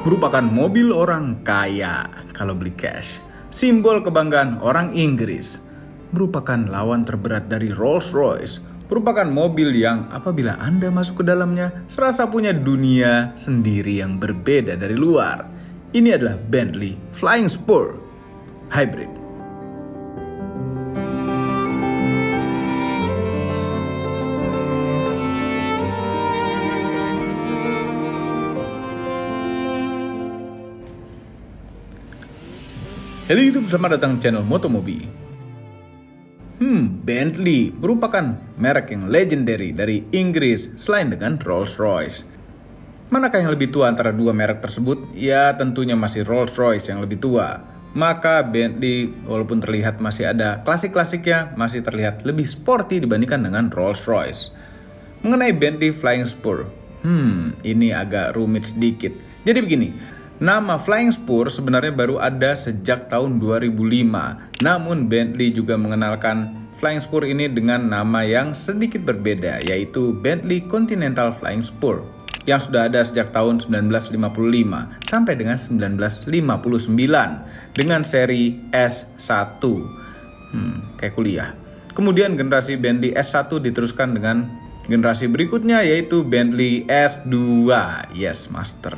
merupakan mobil orang kaya kalau beli cash. Simbol kebanggaan orang Inggris, merupakan lawan terberat dari Rolls-Royce, merupakan mobil yang apabila Anda masuk ke dalamnya, serasa punya dunia sendiri yang berbeda dari luar. Ini adalah Bentley Flying Spur Hybrid. Halo YouTube, selamat datang di channel Motomobi. Bentley merupakan merek yang legendary dari Inggris selain dengan Rolls-Royce. Manakah yang lebih tua antara dua merek tersebut? Ya tentunya masih Rolls-Royce yang lebih tua. Maka Bentley walaupun terlihat masih ada klasik-klasiknya, masih terlihat lebih sporty dibandingkan dengan Rolls-Royce. Mengenai Bentley Flying Spur, ini agak rumit sedikit. Jadi begini, nama Flying Spur sebenarnya baru ada sejak tahun 2005. Namun Bentley juga mengenalkan Flying Spur ini dengan nama yang sedikit berbeda, yaitu Bentley Continental Flying Spur, yang sudah ada sejak tahun 1955 sampai dengan 1959 dengan seri S1. Kayak kuliah. Kemudian generasi Bentley S1 diteruskan dengan generasi berikutnya, yaitu Bentley S2, yes master,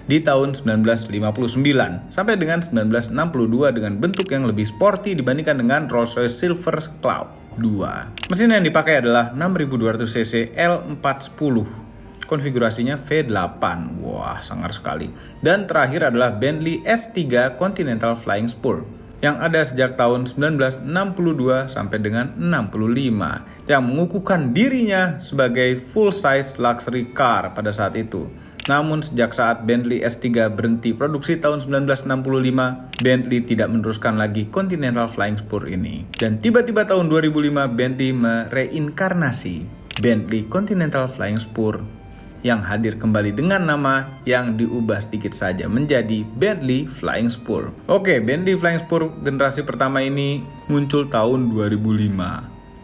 di tahun 1959 sampai dengan 1962 dengan bentuk yang lebih sporty dibandingkan dengan Rolls-Royce Silver Cloud 2. Mesin yang dipakai adalah 6200 cc L410. Konfigurasinya V8, wah sangar sekali. Dan terakhir adalah Bentley S3 Continental Flying Spur yang ada sejak tahun 1962 sampai dengan 65, yang mengukuhkan dirinya sebagai full size luxury car pada saat itu. Namun sejak saat Bentley S3 berhenti produksi tahun 1965, Bentley tidak meneruskan lagi Continental Flying Spur ini. Dan tiba-tiba tahun 2005 Bentley mereinkarnasi Bentley Continental Flying Spur yang hadir kembali dengan nama yang diubah sedikit saja menjadi Bentley Flying Spur. Oke, Bentley Flying Spur generasi pertama ini muncul tahun 2005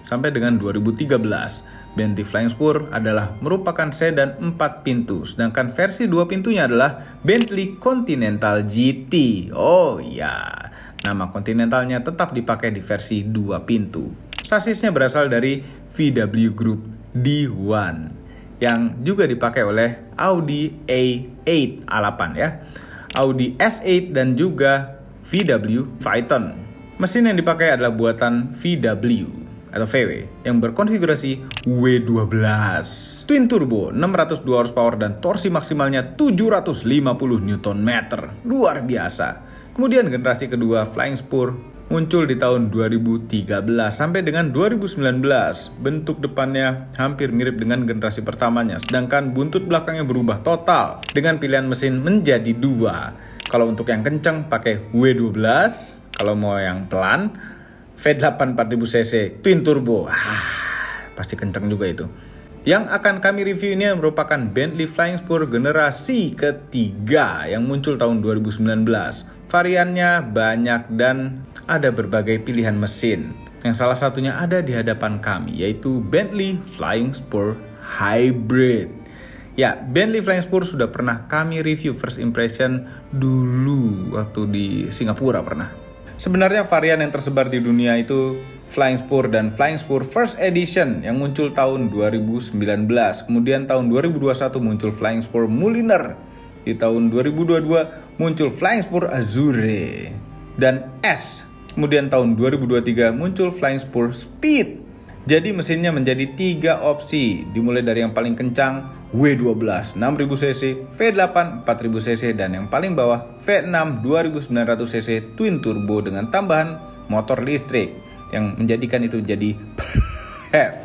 sampai dengan 2013. Bentley Flying Spur adalah merupakan sedan 4 pintu, sedangkan versi 2 pintunya adalah Bentley Continental GT. Oh ya, nama Continentalnya tetap dipakai di versi 2 pintu. Sasisnya berasal dari VW Group D1 yang juga dipakai oleh Audi A8 A8 ya, Audi S8 dan juga VW Phaeton. Mesin yang dipakai adalah buatan VW atau VW yang berkonfigurasi W12 twin turbo 602 horsepower dan torsi maksimalnya 750 Nm. Luar biasa. Kemudian generasi kedua Flying Spur muncul di tahun 2013 sampai dengan 2019. Bentuk depannya hampir mirip dengan generasi pertamanya, sedangkan buntut belakangnya berubah total dengan pilihan mesin menjadi 2. Kalau untuk yang kencang pakai W12, kalau mau yang pelan V8 4000 cc twin turbo. Pasti kencang juga itu. Yang akan kami review ini merupakan Bentley Flying Spur generasi ketiga yang muncul tahun 2019. Variannya banyak dan ada berbagai pilihan mesin, yang salah satunya ada di hadapan kami, yaitu Bentley Flying Spur Hybrid. Ya, Bentley Flying Spur sudah pernah kami review first impression dulu waktu di Singapura pernah. Sebenarnya varian yang tersebar di dunia itu Flying Spur dan Flying Spur First Edition yang muncul tahun 2019. Kemudian tahun 2021 muncul Flying Spur Mulliner. Di tahun 2022 muncul Flying Spur Azure dan S. Kemudian tahun 2023 muncul Flying Spur Speed. Jadi mesinnya menjadi 3 opsi, dimulai dari yang paling kencang W12 6000 cc, V8 4000 cc dan yang paling bawah V6 2900 cc twin turbo dengan tambahan motor listrik yang menjadikan itu jadi PHEV.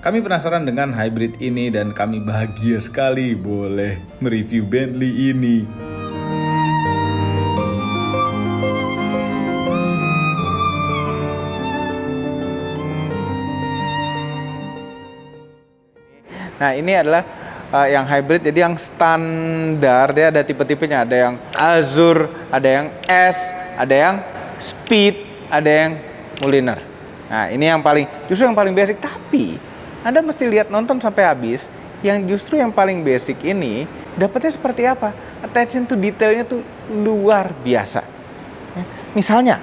Kami penasaran dengan hybrid ini dan kami bahagia sekali boleh mereview Bentley ini. Nah ini adalah yang hybrid, jadi yang standar dia ada tipe-tipenya, ada yang Azure, ada yang S, ada yang Speed, ada yang Mulliner. Nah ini yang justru yang paling basic, tapi Anda mesti lihat nonton sampai habis. Yang justru yang paling basic ini dapatnya seperti apa? Attention to detailnya tuh luar biasa. Ya, misalnya,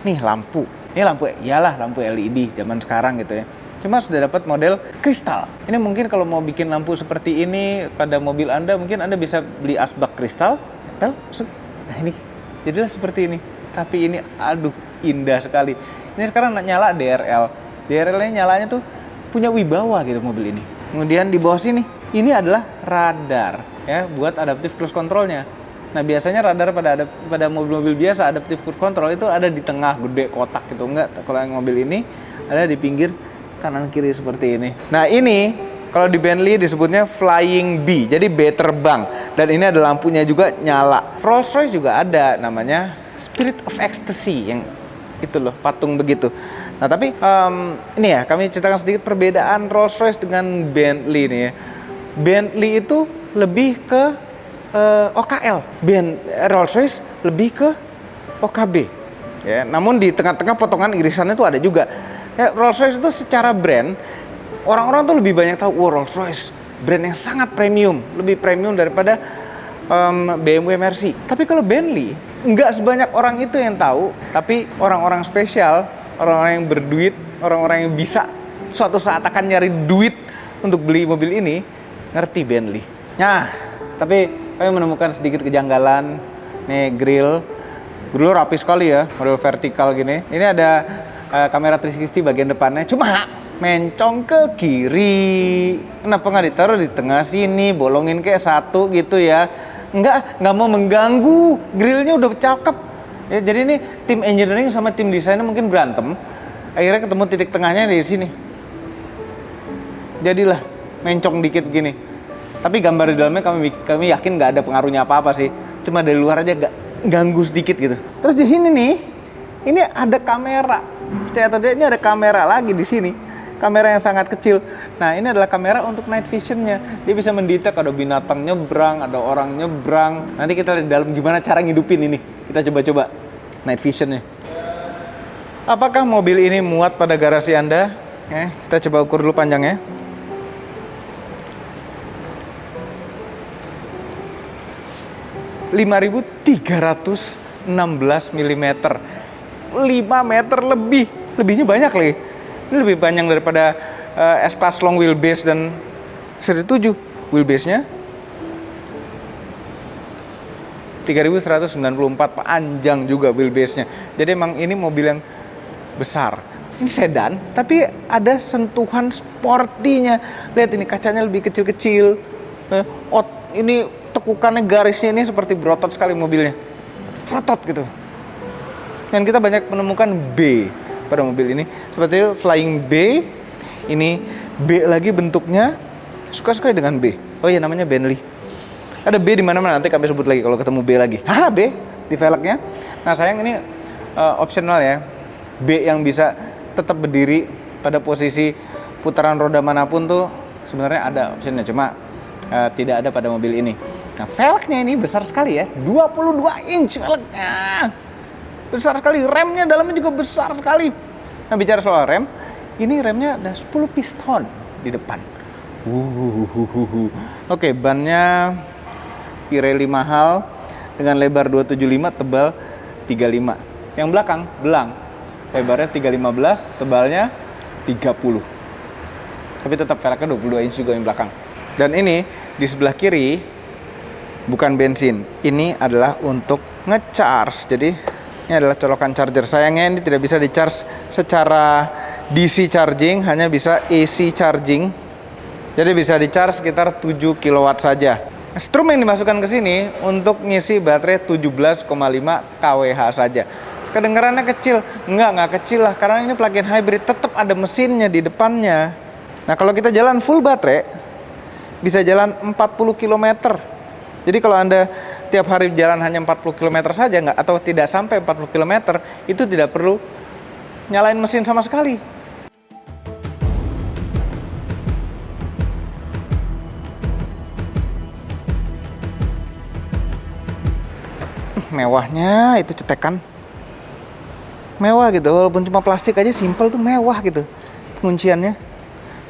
nih lampu. Ini lampu, iyalah lampu LED zaman sekarang gitu ya. Cuma sudah dapat model kristal. Ini mungkin kalau mau bikin lampu seperti ini pada mobil Anda, mungkin Anda bisa beli asbak kristal. Tahu? Nah ini, jadilah seperti ini. Tapi ini, aduh, indah sekali. Ini sekarang nyala DRL. DRL-nya nyalanya tuh punya wibawa gitu mobil ini. Kemudian di bawah sini, ini adalah radar ya buat adaptive cruise control-nya. Nah biasanya radar pada mobil-mobil biasa adaptive cruise control itu ada di tengah gede kotak gitu, enggak. Kalau yang mobil ini ada di pinggir kanan kiri seperti ini. Nah ini kalau di Bentley disebutnya Flying B, jadi B terbang, dan ini ada lampunya juga nyala. Rolls Royce juga ada namanya Spirit of Ecstasy yang itu loh, patung begitu. Nah tapi ini ya kami ceritakan sedikit perbedaan Rolls Royce dengan Bentley nih ya. Bentley itu lebih ke OKL, Rolls Royce lebih ke OKB. Ya, namun di tengah-tengah potongan irisannya itu ada juga. Ya, Rolls Royce itu secara brand orang-orang tuh lebih banyak tahu, Rolls Royce brand yang sangat premium, lebih premium daripada BMW Mercy. Tapi kalau Bentley nggak sebanyak orang itu yang tahu, tapi orang-orang spesial, orang-orang yang berduit, orang-orang yang bisa suatu saat akan nyari duit untuk beli mobil ini, ngerti Bentley. Nah, tapi kami menemukan sedikit kejanggalan. Nih grill rapi sekali ya, model vertikal gini. Ini ada kamera 360 bagian depannya, cuma mencong ke kiri. Kenapa nggak ditaruh di tengah sini, bolongin kayak satu gitu ya? Nggak mau mengganggu, grillnya udah cakep ya. Jadi ini tim engineering sama tim desainnya mungkin berantem, akhirnya ketemu titik tengahnya di sini, jadilah mencong dikit begini. Tapi gambar di dalamnya kami yakin nggak ada pengaruhnya apa-apa sih, cuma dari luar aja ganggu sedikit gitu. Terus di sini nih, ini ada kamera, ternyata ini ada kamera lagi di sini. Kamera yang sangat kecil. Nah ini adalah kamera untuk night visionnya. Dia bisa mendetek ada binatang nyebrang, ada orang nyebrang. Nanti kita lihat di dalam gimana cara ngidupin ini. Kita coba-coba night visionnya. Apakah mobil ini muat pada garasi Anda? Kita coba ukur dulu panjangnya. (5.316 mm). 5 meter lebih. Lebihnya banyak lagi. Ini lebih panjang daripada S-Class long wheelbase dan seri 7. Wheelbase-nya 3.194, panjang juga wheelbase-nya. Jadi emang ini mobil yang besar. Ini sedan, tapi ada sentuhan sportinya. Lihat ini kacanya lebih kecil-kecil. Ini tekukannya, garisnya ini seperti berotot sekali mobilnya. Berotot gitu. Dan kita banyak menemukan B pada mobil ini, seperti Flying B. Ini B lagi bentuknya, suka sekali dengan B. Oh iya, namanya Bentley. Ada B di mana-mana, nanti kami sebut lagi kalau ketemu B lagi. B di velgnya. Nah sayang ini optional ya. B yang bisa tetap berdiri pada posisi putaran roda manapun tuh sebenarnya ada optionnya, cuma tidak ada pada mobil ini. Nah velgnya ini besar sekali ya, 22 inch velgnya. Besar sekali, remnya dalamnya juga besar sekali. Nah bicara soal rem, ini remnya ada 10 piston di depan. Oke, bannya Pirelli mahal dengan lebar 275, tebal 35. Yang belakang belang, lebarnya 315, tebalnya 30. Tapi tetap velgnya 22 inch juga yang belakang. Dan ini di sebelah kiri bukan bensin, ini adalah untuk ngecharge. Jadi ini adalah colokan charger. Sayangnya ini tidak bisa di-charge secara DC charging, hanya bisa AC charging. Jadi bisa di-charge sekitar 7 kW saja. Strum yang dimasukkan ke sini untuk ngisi baterai 17,5 kWh saja. Kedengarannya kecil? Enggak kecil lah, karena ini plug-in hybrid, tetap ada mesinnya di depannya. Nah, kalau kita jalan full baterai, bisa jalan 40 km. Jadi kalau Anda tiap hari jalan hanya 40 km saja, atau tidak sampai 40 km, itu tidak perlu nyalain mesin sama sekali. Mewahnya itu cetekan. Mewah gitu, walaupun cuma plastik aja simple tuh mewah gitu pengunciannya.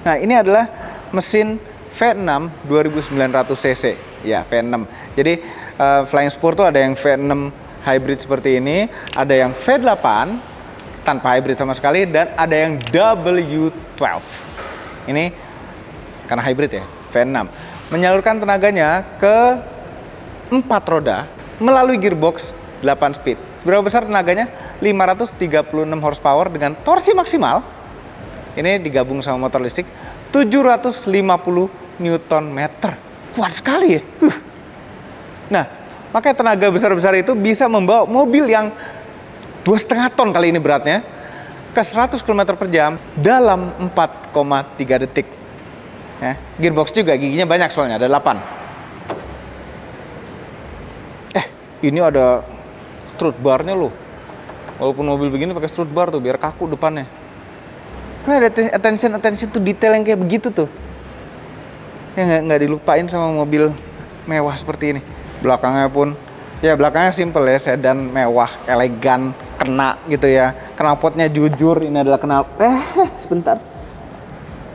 Nah, ini adalah mesin V6 2900 cc. Ya, V6. Jadi Flying Spur tuh ada yang V6 hybrid seperti ini, ada yang V8 tanpa hybrid sama sekali, dan ada yang W12. Ini karena hybrid ya, V6. Menyalurkan tenaganya ke 4 roda melalui gearbox 8 speed. Seberapa besar tenaganya? 536 horsepower dengan torsi maksimal. Ini digabung sama motor listrik 750 Nm. Kuat sekali ya. Nah, makanya tenaga besar-besar itu bisa membawa mobil yang 2,5 ton kali ini beratnya ke 100 km per jam dalam 4,3 detik. Ya, gearbox juga, giginya banyak soalnya, ada 8. Ini ada strut barnya loh. Walaupun mobil begini pakai strut bar tuh biar kaku depannya. Nah, ada attention to detail yang kayak begitu tuh. Ya nggak dilupain sama mobil mewah seperti ini. Belakangnya pun, ya belakangnya simple ya, sedan mewah, elegan, kena gitu ya. Knalpotnya jujur, ini adalah sebentar.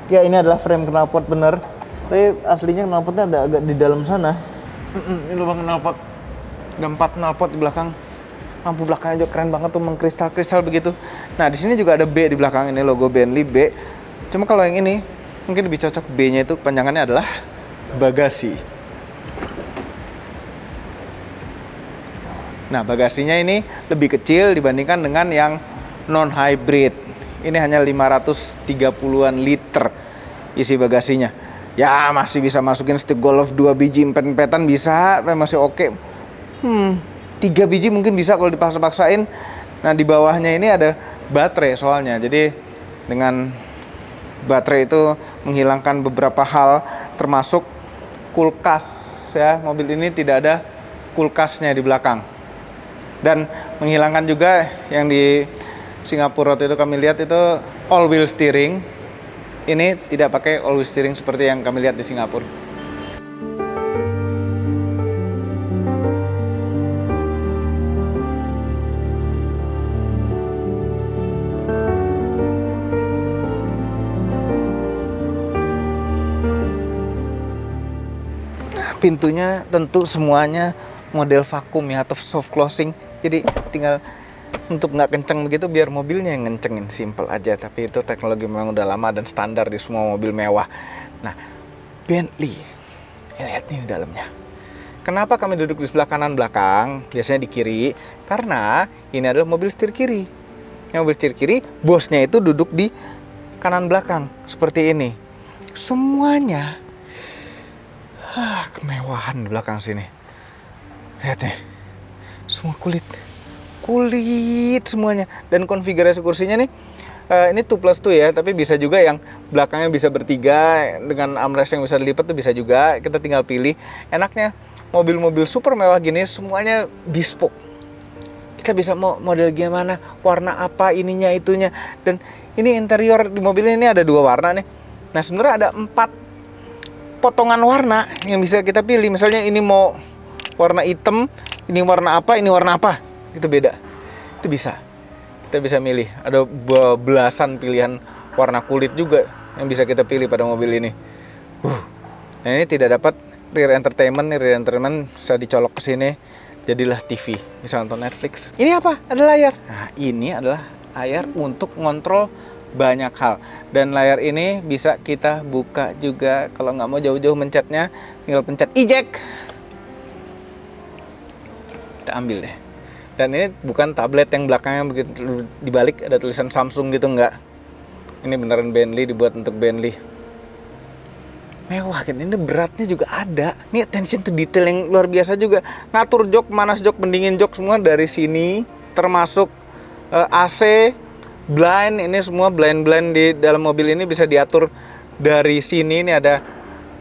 Ya, ini adalah frame knalpot bener. Tapi aslinya knalpotnya ada agak di dalam sana. Ini lubang knalpot. Ada 4 knalpot di belakang. Lampu belakangnya juga keren banget tuh, mengkristal-kristal begitu. Nah, di sini juga ada B di belakang, ini logo Bentley B. Cuma kalau yang ini mungkin lebih cocok, B-nya itu panjangannya adalah bagasi. Nah, bagasinya ini lebih kecil dibandingkan dengan yang non-hybrid. Ini hanya 530-an liter isi bagasinya. Ya, masih bisa masukin stick golf 2 biji, empet-empetan bisa, masih oke. 3 biji mungkin bisa kalau dipaksa-paksain. Nah, di bawahnya ini ada baterai soalnya. Jadi dengan baterai itu menghilangkan beberapa hal, termasuk kulkas ya. Mobil ini tidak ada kulkasnya di belakang. Dan menghilangkan juga yang di Singapura waktu itu kami lihat itu all wheel steering. Ini tidak pakai all wheel steering seperti yang kami lihat di Singapura. Pintunya tentu semuanya model vakum ya, atau soft closing. Jadi tinggal untuk nggak kenceng begitu biar mobilnya yang ngencengin, simple aja. Tapi itu teknologi memang udah lama dan standar di semua mobil mewah. Nah, Bentley, lihat nih di dalamnya. Kenapa kami duduk di sebelah kanan belakang, biasanya di kiri? Karena ini adalah mobil setir kiri. Yang mobil setir kiri, bosnya itu duduk di kanan belakang seperti ini. Semuanya kemewahan di belakang sini. Lihat nih, semua kulit semuanya. Dan konfigurasi kursinya nih, ini 2+2 ya, tapi bisa juga yang belakangnya bisa bertiga dengan armrest yang bisa dilipat tuh bisa juga. Kita tinggal pilih. Enaknya mobil-mobil super mewah gini semuanya bespoke. Kita bisa mau model gimana, warna apa, ininya itunya. Dan ini interior di mobil ini ada 2 warna nih. Nah, sebenarnya ada 4 potongan warna yang bisa kita pilih. Misalnya ini mau warna hitam, ini warna apa, ini warna apa, itu beda. Itu bisa. Kita bisa milih. Ada belasan pilihan warna kulit juga yang bisa kita pilih pada mobil ini. Nah, ini tidak dapat rear entertainment. Nih, rear entertainment bisa dicolok ke sini, jadilah TV. Bisa nonton Netflix. Ini apa? Ada layar. Nah, ini adalah layar untuk ngontrol banyak hal. Dan layar ini bisa kita buka juga. Kalau nggak mau jauh-jauh mencetnya, tinggal pencet eject. Kita ambil deh. Dan ini bukan tablet yang belakangnya begitu dibalik ada tulisan Samsung gitu, nggak. Ini beneran Bentley, dibuat untuk Bentley. Mewah kan, ini beratnya juga ada. Ini attention to detail yang luar biasa juga. Ngatur jok, manas jok, pendingin jok semua dari sini. Termasuk AC, blind, ini semua blind di dalam mobil ini bisa diatur dari sini. Ini ada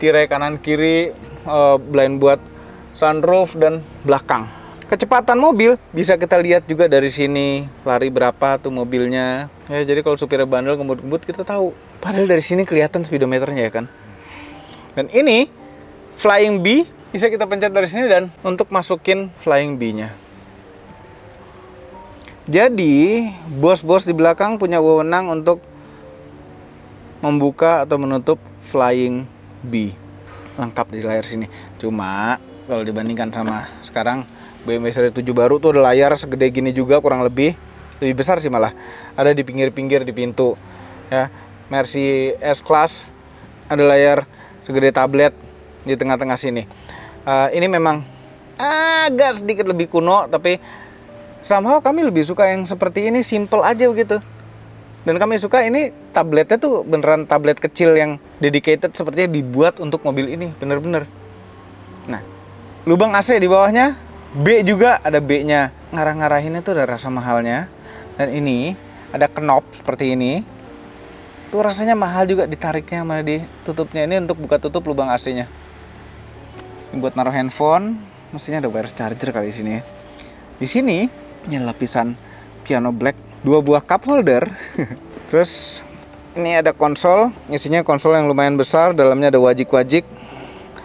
tirai kanan kiri, blind buat sunroof dan belakang. Kecepatan mobil bisa kita lihat juga dari sini, lari berapa tuh mobilnya. Ya, jadi kalau supirnya bandel kebut-kebut kita tahu. Padahal dari sini kelihatan speedometernya ya kan. Dan ini Flying B bisa kita pencet dari sini dan untuk masukin Flying B-nya. Jadi bos-bos di belakang punya wewenang untuk membuka atau menutup Flying B. lengkap di layar sini. Cuma kalau dibandingkan sama sekarang BMW seri 7 baru tuh ada layar segede gini juga, kurang lebih besar sih malah. Ada di pinggir-pinggir di pintu ya. Mercy S-Class ada layar segede tablet di tengah-tengah sini. Ini memang agak sedikit lebih kuno, tapi somehow kami lebih suka yang seperti ini, simple aja begitu. Dan kami suka ini tabletnya tuh beneran tablet kecil yang dedicated, sepertinya dibuat untuk mobil ini, bener-bener. Nah, lubang AC di bawahnya, B juga ada B-nya. Ngarah-ngarahinnya tuh ada rasa mahalnya. Dan ini ada knob seperti ini. Tuh rasanya mahal juga ditariknya sama ditutupnya. Ini untuk buka tutup lubang AC-nya. Ini buat naruh handphone, mestinya ada wireless charger kali di sini. Di sini ini lapisan piano black, 2 buah cup holder. Terus ini ada konsol, isinya konsol yang lumayan besar, dalamnya ada wajik-wajik.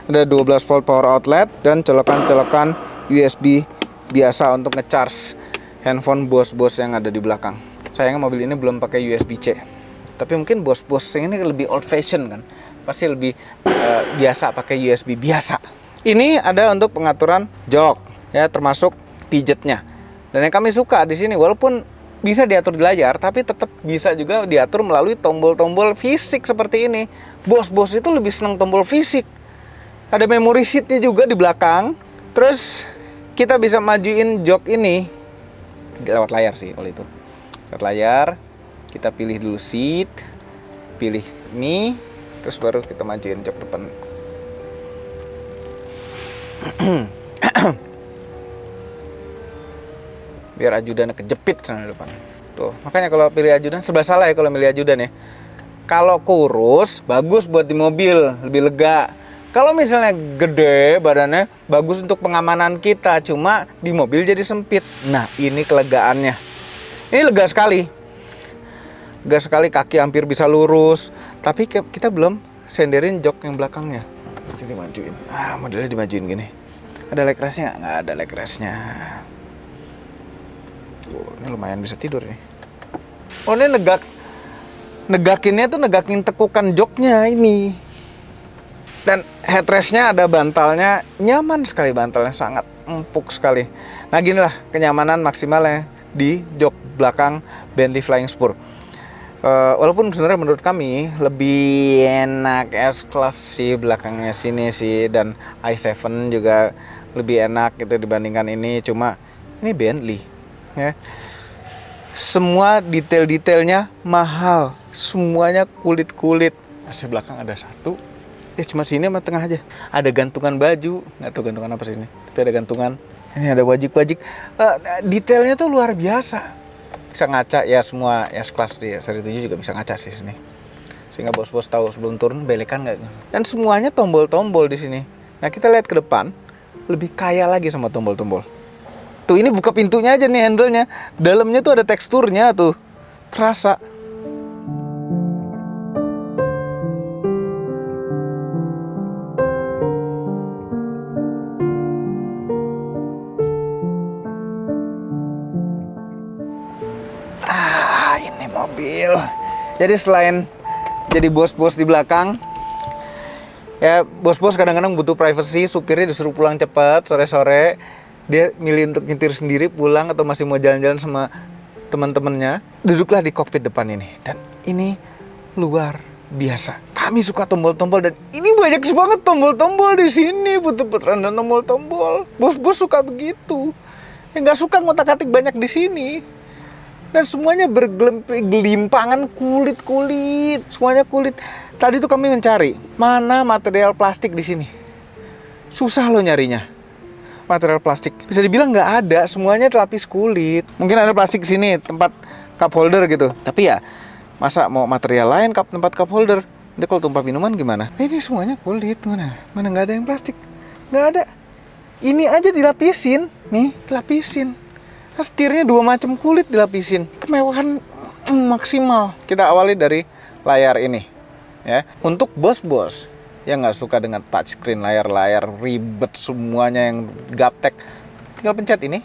Ada 12 volt power outlet dan colokan-colokan USB biasa untuk ngecharge handphone bos-bos yang ada di belakang. Sayangnya mobil ini belum pakai USB-C. Tapi mungkin bos-bos yang ini lebih old fashion kan. Pasti lebih biasa pakai USB biasa. Ini ada untuk pengaturan jok ya, termasuk pijatnya. Dan yang kami suka di sini, walaupun bisa diatur di layar, tapi tetap bisa juga diatur melalui tombol-tombol fisik seperti ini. Bos-bos itu lebih senang tombol fisik. Ada memory seat-nya juga di belakang. Terus kita bisa majuin jok ini lewat layar sih kalau itu. Lewat layar, kita pilih dulu seat, pilih ini, terus baru kita majuin jok depan. Biar ajudannya kejepit sana depan. Tuh, makanya kalau pilih ajudan serba salah ya kalau milih ajudan ya. Kalau kurus bagus buat di mobil, lebih lega. Kalau misalnya gede badannya bagus untuk pengamanan kita, cuma di mobil jadi sempit. Nah, ini kelegaannya. Ini lega sekali. Lega sekali, kaki hampir bisa lurus. Tapi kita belum senderin jok yang belakangnya. Pasti dimajuin. Modelnya dimajuin gini. Ada leg rest-nya? Nggak ada leg rest-nya. Ini lumayan bisa tidur nih. Oh, ini negakinnya tuh negakin tekukan joknya ini. Dan headrest-nya ada bantalnya, nyaman sekali bantalnya, sangat empuk sekali. Nah, ginilah kenyamanan maksimalnya di jok belakang Bentley Flying Spur. Walaupun sebenarnya menurut kami lebih enak S-Class sih belakangnya sini sih, dan i7 juga lebih enak gitu dibandingkan ini. Cuma ini Bentley ya. Semua detail-detailnya mahal, semuanya kulit-kulit. AC belakang ada satu, ya cuma sini sama tengah aja. Ada gantungan baju, nggak tahu gantungan apa sih ini, tapi ada gantungan. Ini ada wajik-wajik. Detailnya tuh luar biasa. Bisa ngaca ya, semua S-Class di seri 7 juga bisa ngaca sih sini. Sehingga bos-bos tahu sebelum turun belekan nggak. Dan semuanya tombol-tombol di sini. Nah, kita lihat ke depan, lebih kaya lagi sama tombol-tombol. Tuh, ini buka pintunya aja nih handle-nya. Dalamnya tuh ada teksturnya tuh. Terasa. Ini mobil. Jadi selain jadi bos-bos di belakang, ya bos-bos kadang-kadang butuh privacy, supirnya disuruh pulang cepat sore-sore. Dia milih untuk nyetir sendiri pulang atau masih mau jalan-jalan sama teman-temannya. Duduklah di kokpit depan ini. Dan ini luar biasa. Kami suka tombol-tombol, dan ini banyak banget tombol-tombol di sini. Puter-puteran dan tombol-tombol. Bos-bos suka begitu. Yang nggak suka ngotak-atik banyak di sini. Dan semuanya bergelimpangan kulit-kulit. Semuanya kulit. Tadi tuh kami mencari mana material plastik di sini. Susah loh nyarinya. Material plastik bisa dibilang nggak ada, semuanya lapis kulit. Mungkin ada plastik di sini tempat cup holder gitu, tapi ya masa mau material lain tempat cup holder. Nanti kalau tumpah minuman gimana? Ini semuanya kulit, mana nggak ada yang plastik, nggak ada. Ini aja dilapisin, nih dilapisin. Nah, setirnya 2 macam kulit dilapisin, kemewahan maksimal. Kita awali dari layar ini, ya. Untuk bos-bos yang nggak suka dengan touchscreen, layar-layar ribet semuanya yang gaptek, tinggal pencet ini,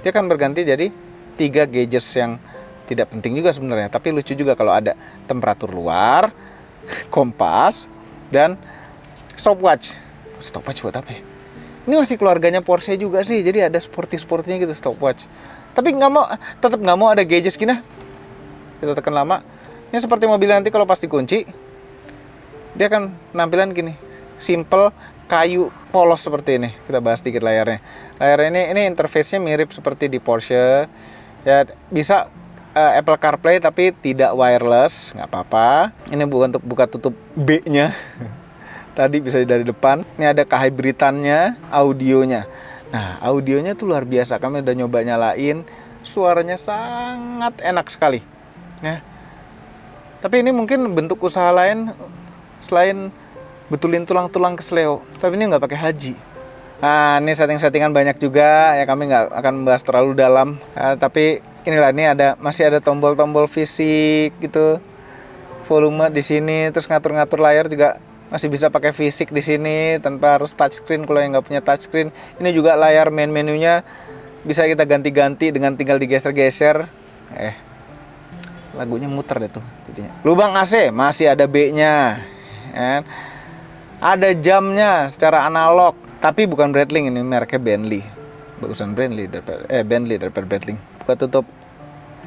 dia akan berganti jadi 3 gadgets yang tidak penting juga sebenarnya, tapi lucu juga kalau ada temperatur luar, kompas, dan Stopwatch buat apa ya? Ini masih keluarganya Porsche juga sih, jadi ada sporty-sportnya gitu stopwatch. Tapi tetap nggak mau ada gadget gini. Kita tekan lama. Ini seperti mobil nanti kalau pas dikunci, dia akan penampilan gini, simple, kayu polos seperti ini. Kita bahas sedikit layarnya. Layarnya ini interface-nya mirip seperti di Porsche. Ya bisa Apple CarPlay tapi tidak wireless, nggak apa-apa. Ini bukan untuk buka tutup B-nya. Tadi bisa dari depan. Ini ada kehybridannya, audionya. Nah, audionya tuh luar biasa. Kami udah nyoba nyalain, suaranya sangat enak sekali. Ya. Tapi ini mungkin bentuk usaha lain selain betulin tulang-tulang kesleo. Tapi ini nggak pakai haji. Nah, ini setting-settingan banyak juga. Ya kami nggak akan membahas terlalu dalam. Tapi inilah, ini masih ada tombol-tombol fisik gitu. Volume di sini, terus ngatur-ngatur layar juga masih bisa pakai fisik di sini tanpa harus touchscreen kalau yang nggak punya touchscreen. Ini juga layar main menunya bisa kita ganti-ganti dengan tinggal digeser-geser. Lagunya muter deh tuh jadinya. Lubang AC masih ada B-nya. Ada jamnya secara analog, tapi bukan Breitling, ini mereknya Bentley. Bagusan Bentley daripada Breitling. Buka tutup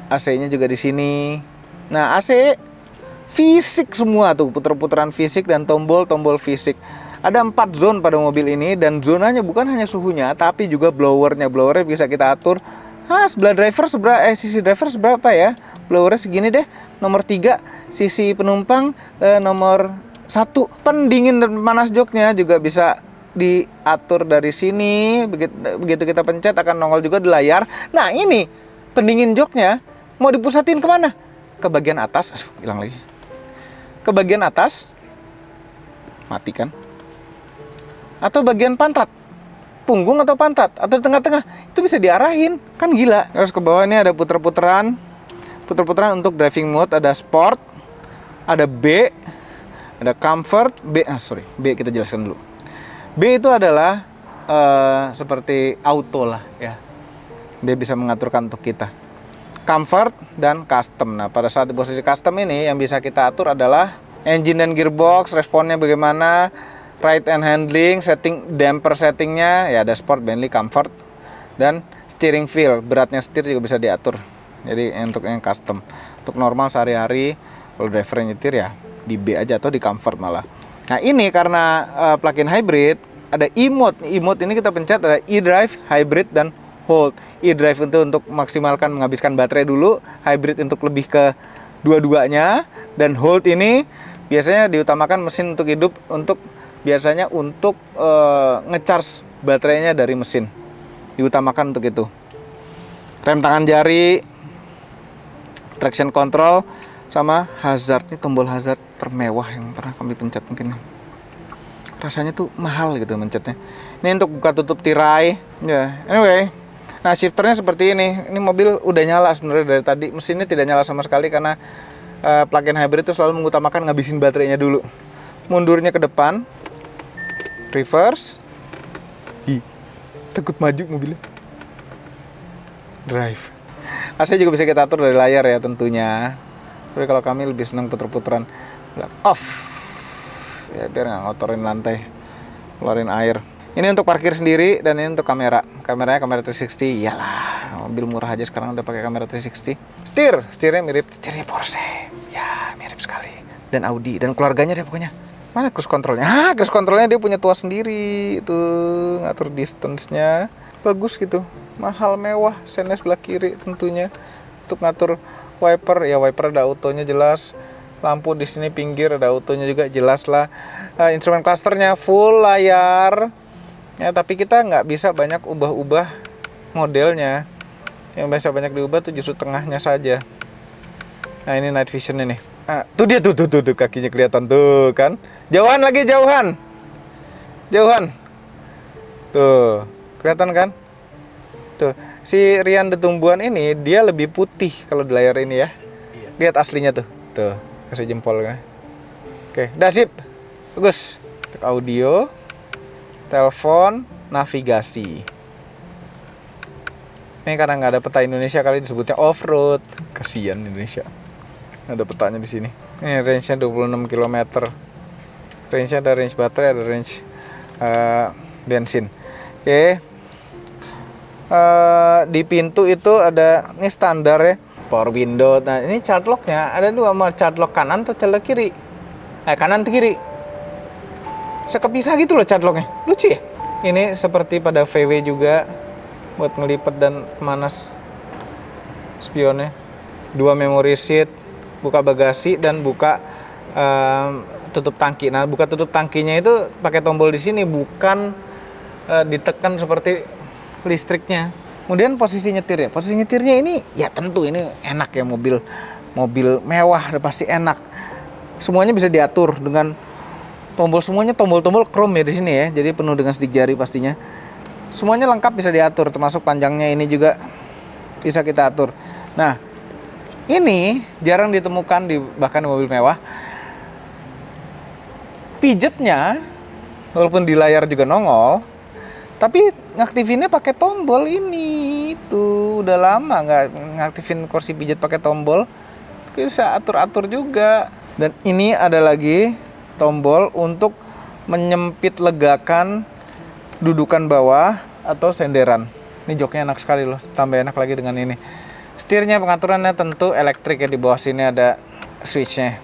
AC-nya juga di sini. Nah, AC fisik semua tuh, puter-puteran fisik dan tombol-tombol fisik. Ada 4 zone pada mobil ini, dan zonanya bukan hanya suhunya, tapi juga blowernya. Blowernya bisa kita atur. Sebelah driver sisi driver seberapa ya? Blowernya segini deh. Nomor 3, sisi penumpang nomor 1. Pendingin dan panas joknya juga bisa diatur dari sini. Begitu kita pencet akan nongol juga di layar. Nah, ini pendingin joknya mau dipusatin kemana? Ke bagian atas. Hilang lagi. Ke bagian atas, matikan. Atau bagian pantat, punggung atau pantat, atau tengah-tengah, itu bisa diarahin, kan gila. Terus ke bawah ini ada puter-puteran untuk driving mode, ada sport, ada B, ada comfort, B kita jelaskan dulu. B itu adalah seperti auto lah ya, dia bisa mengaturkan untuk kita. Comfort dan custom. Nah, pada saat di posisi custom ini yang bisa kita atur adalah engine dan gearbox, responnya bagaimana, right and handling, damper settingnya, ya ada sport, Bentley, comfort, dan steering wheel, beratnya setir juga bisa diatur. Jadi untuk yang custom, untuk normal sehari-hari, kalau driver yang nyetir ya di B aja atau di comfort malah. Nah, ini karena plug-in hybrid, ada e-mode. E-mode ini kita pencet ada e-drive, hybrid, dan hold. E-drive untuk maksimalkan menghabiskan baterai dulu, hybrid untuk lebih ke dua-duanya, dan hold ini biasanya diutamakan mesin untuk hidup, biasanya untuk ngecharge baterainya dari mesin, diutamakan untuk itu. Rem tangan jari, traction control, sama hazard. Ini tombol hazard termewah yang pernah kami pencet mungkin. Rasanya tuh mahal gitu mencetnya. Ini untuk buka tutup tirai. Ya, anyway. Nah, shifternya seperti ini. Ini mobil udah nyala sebenarnya dari tadi. Mesinnya tidak nyala sama sekali karena plug-in hybrid itu selalu mengutamakan ngabisin baterainya dulu. Mundurnya ke depan, reverse. Takut maju mobilnya. Drive. AC juga bisa kita atur dari layar ya tentunya. Tapi kalau kami lebih senang puter-puteran. Off. Ya biar nggak ngotorin lantai, keluarin air. Ini untuk parkir sendiri dan ini untuk kamera. Kameranya kamera 360. Iyalah, mobil murah aja sekarang udah pakai kamera 360. Setirnya mirip setirnya Porsche. Ya, mirip sekali. Dan Audi dan keluarganya deh pokoknya. Mana cruise controlnya? Cruise controlnya dia punya tuas sendiri. Itu ngatur distance-nya. Bagus gitu. Mahal mewah. Sennya sebelah kiri tentunya. Untuk ngatur wiper, ya wiper ada autonya jelas. Lampu di sini pinggir ada autonya juga jelas lah. Instrumen clusternya full layar. Ya, tapi kita nggak bisa banyak ubah-ubah modelnya. Yang bisa banyak diubah tuh justru tengahnya saja. Nah, ini night vision ini. Nah, tuh dia tuh kakinya kelihatan tuh kan. Jauhan lagi, jauhan. Tuh, kelihatan kan? Tuh, si Rian de Tumbuhan ini dia lebih putih kalau di layar ini ya. Iya. Lihat aslinya tuh. Tuh, kasih jempol kan. Oke, dah sip. Bagus. Untuk audio, telepon, navigasi. Ini karena nggak ada peta Indonesia kali disebutnya off-road. Kasian Indonesia. Ada petanya di sini. Ini range-nya 26 km. Range-nya ada range baterai, ada range bensin. Oke. Di pintu itu ada, ini standar ya, power window. Nah ini child lock-nya ada dua, mau child lock kanan atau child lock kiri. Kanan atau kiri. Bisa kepisah gitu loh child lock-nya. Lucu ya. Ini seperti pada VW juga, buat ngelipet dan manas spionnya. Dua memory seat, buka bagasi dan buka tutup tangki. Nah buka tutup tangkinya itu pakai tombol di sini, bukan ditekan seperti listriknya. Kemudian posisi nyetir ya. Posisi nyetirnya ini ya tentu ini enak ya, mobil mewah udah pasti enak. Semuanya bisa diatur dengan tombol, semuanya tombol-tombol chrome ya di sini ya. Jadi penuh dengan sidik jari pastinya. Semuanya lengkap bisa diatur, termasuk panjangnya ini juga bisa kita atur. Nah, ini jarang ditemukan bahkan di mobil mewah. Pijetnya walaupun di layar juga nongol, tapi ngaktifinnya pakai tombol ini. Tuh udah lama nggak ngaktifin kursi pijat pakai tombol. Bisa atur-atur juga. Dan ini ada lagi tombol untuk menyempit legakan dudukan bawah atau senderan. Ini joknya enak sekali loh, tambah enak lagi dengan ini. Setirnya pengaturannya tentu elektrik ya, di bawah sini ada switchnya.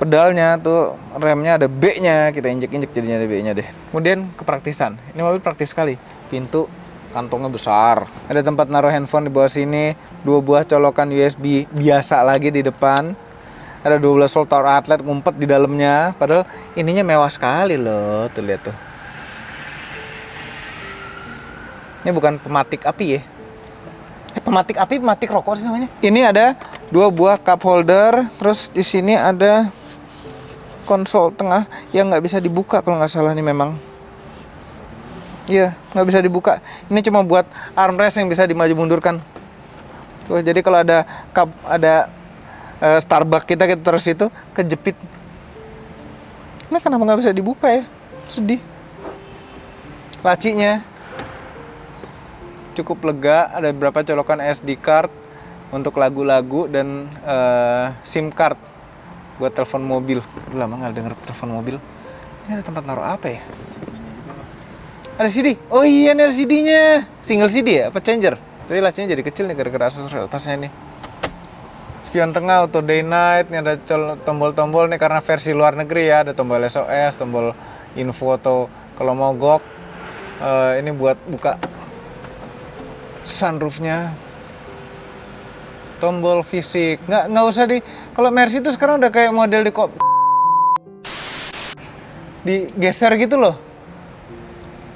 Pedalnya tuh, remnya ada B-nya, kita injek-injek jadinya ada B-nya deh. Kemudian kepraktisan, ini mobil praktis sekali. Pintu kantongnya besar, ada tempat naruh handphone di bawah sini, 2 buah colokan USB biasa lagi di depan, ada 12 volt power outlet ngumpet di dalamnya. Padahal ininya mewah sekali loh, tuh lihat tuh. Ini bukan pematik api ya, pematik api, pematik rokok sih namanya. Ini ada 2 buah cup holder, terus di sini ada konsol tengah yang nggak bisa dibuka kalau nggak salah nih memang. Iya, nggak bisa dibuka. Ini cuma buat armrest yang bisa dimaju mundurkan. Tuh, jadi kalau ada cup, ada Starbucks kita terus itu kejepit. Ini kenapa nggak bisa dibuka ya? Sedih. Lacinya cukup lega, ada beberapa colokan SD card untuk lagu-lagu dan SIM card buat telepon mobil. Udah lama nggak denger telepon mobil. Ini ada tempat naruh apa ya? Ada CD. Oh iya, ini ada CD-nya. Single CD ya? Apa changer? Tapi lacinya jadi kecil nih gara-gara aksesoris atasnya nih. Spion tengah auto day night. Ini ada tombol-tombol nih karena versi luar negeri ya. Ada tombol SOS, tombol info atau kalau mogok. Ini buat buka sunroofnya. Tombol fisik, nggak usah di, kalau Mercy itu sekarang udah kayak model digeser gitu loh.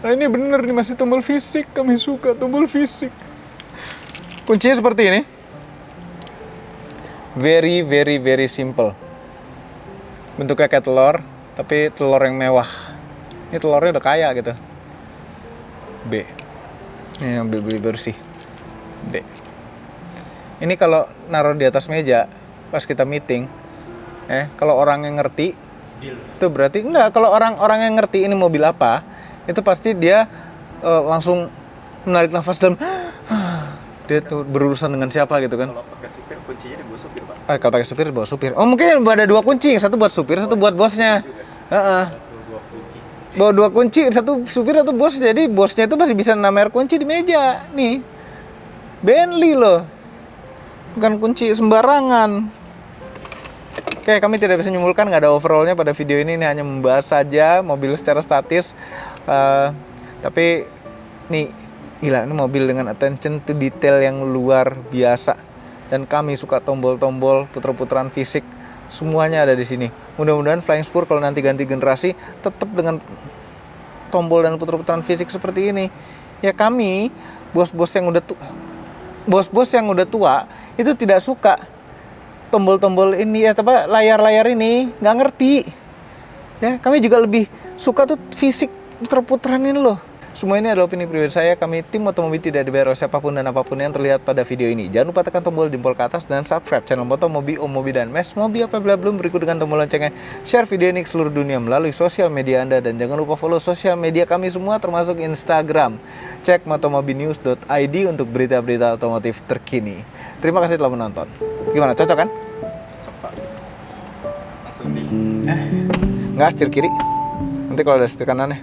Nah ini bener nih, masih tombol fisik, kami suka tombol fisik. Kuncinya seperti ini, very very very simple. Bentuknya kayak telur, tapi telur yang mewah. Ini telurnya udah kaya gitu. B, ini yang beli bersih. B. Ini kalau naruh di atas meja pas kita meeting, kalau orang yang ngerti, itu berarti enggak. Kalau orang yang ngerti ini mobil apa, itu pasti dia langsung menarik nafas dalam. Dia tuh berurusan dengan siapa gitu kan. Kalau pakai supir, kuncinya dibawa supir, Pak. Kalau pakai supir dibawa supir. Oh mungkin ada 2 kunci, satu buat supir, satu buat bosnya. Bawa 2 kunci, satu supir, satu bos. Jadi bosnya itu masih bisa namer kunci di meja. Nih, Bentley loh. Bukan kunci sembarangan. Oke, kami tidak bisa menyimpulkan, nggak ada overallnya pada video ini hanya membahas saja mobil secara statis. Tapi nih gila, ini mobil dengan attention to detail yang luar biasa. Dan kami suka tombol-tombol, puter-puteran fisik, semuanya ada di sini. Mudah-mudahan Flying Spur kalau nanti ganti generasi tetap dengan tombol dan puter-puteran fisik seperti ini. Ya kami bos-bos yang udah tua itu tidak suka tombol-tombol ini ya, layar-layar ini nggak ngerti ya. Kami juga lebih suka tuh fisik puter-puteran ini loh. Semua ini adalah opini pribadi saya. Kami tim Motomobi tidak dibayar oleh siapapun dan apapun yang terlihat pada video ini. Jangan lupa tekan tombol jempol ke atas dan subscribe channel Motomobi, Om Mobi, dan Mes Mobi apabila belum. Berikut dengan tombol loncengnya. Share video ini ke seluruh dunia melalui sosial media Anda. Dan jangan lupa follow sosial media kami semua termasuk Instagram. Cek motomobinews.id untuk berita-berita otomotif terkini. Terima kasih telah menonton. Gimana, cocok kan? Cocok, Pak. Langsung di Nggak, setir kiri. Nanti kalau ada setir kanannya.